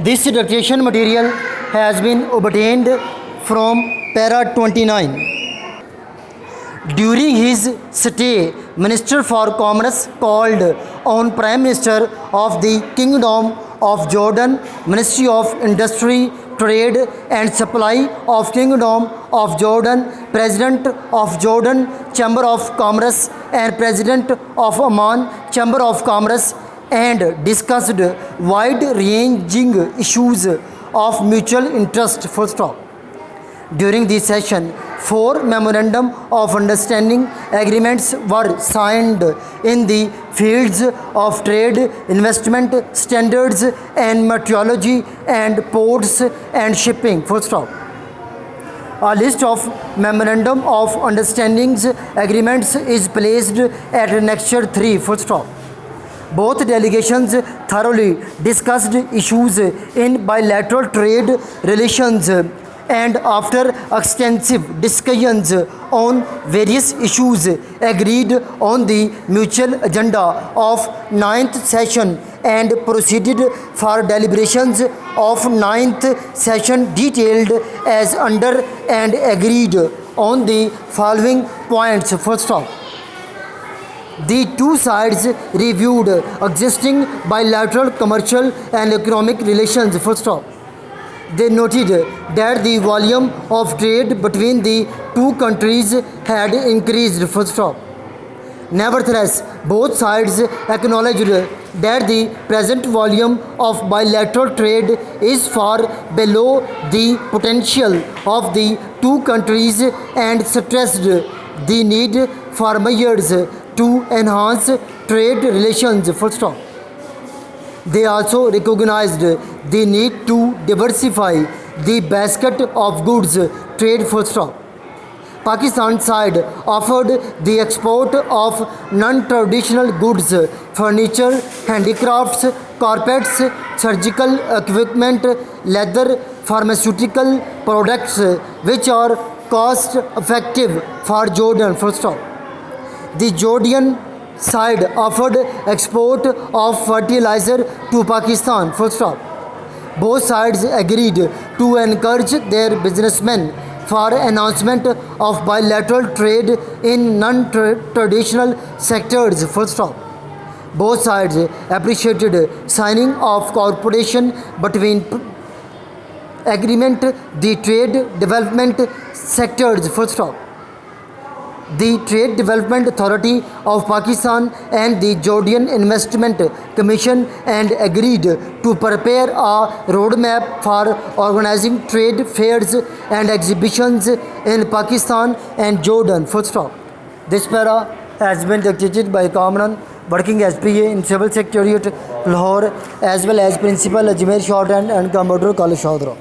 This dictation material has been obtained from para 29. During his stay, Minister for Commerce called on Prime Minister of the Kingdom of Jordan, Ministry of Industry, Trade and Supply of Kingdom of Jordan, President of Jordan Chamber of Commerce and President of Amman Chamber of Commerce, and discussed wide-ranging issues of mutual interest. Full stop. During this session, 4 memorandum of understanding agreements were signed in the fields of trade, investment, standards and meteorology, and ports and shipping. Full stop. A list of memorandum of understandings agreements is placed at Annexure 3. Full stop. Both delegations thoroughly discussed issues in bilateral trade relations, and after extensive discussions on various issues, agreed on the mutual agenda of 9th session and proceeded for deliberations of 9th session detailed as under, and agreed on the following points. Full stop. The two sides reviewed existing bilateral commercial and economic relations. Full stop. They noted that the volume of trade between the two countries had increased. Full stop. Nevertheless, both sides acknowledged that the present volume of bilateral trade is far below the potential of the two countries, and stressed the need for measures to enhance trade relations. Full stop. They also recognized the need to diversify the basket of goods trade. Full stop. Pakistan side offered the export of non-traditional goods, furniture, handicrafts, carpets, surgical equipment, leather, pharmaceutical products, which are cost effective for Jordan. Full stop. The Jordanian side offered export of fertilizer to Pakistan. Full stop. Both sides agreed to encourage their businessmen for announcement of bilateral trade in non-traditional sectors. Full stop. Both sides appreciated signing of cooperation between agreement the trade development sectors. Full stop. The Trade Development Authority of Pakistan and the Jordan Investment Commission, and agreed to prepare a roadmap for organizing trade fairs and exhibitions in Pakistan and Jordan. Full stop. This para has been dictated by Kamran, working as PA in Civil Secretariat, Lahore, as well as Principal Ajmer Shorthand and Computer College, Shodhra.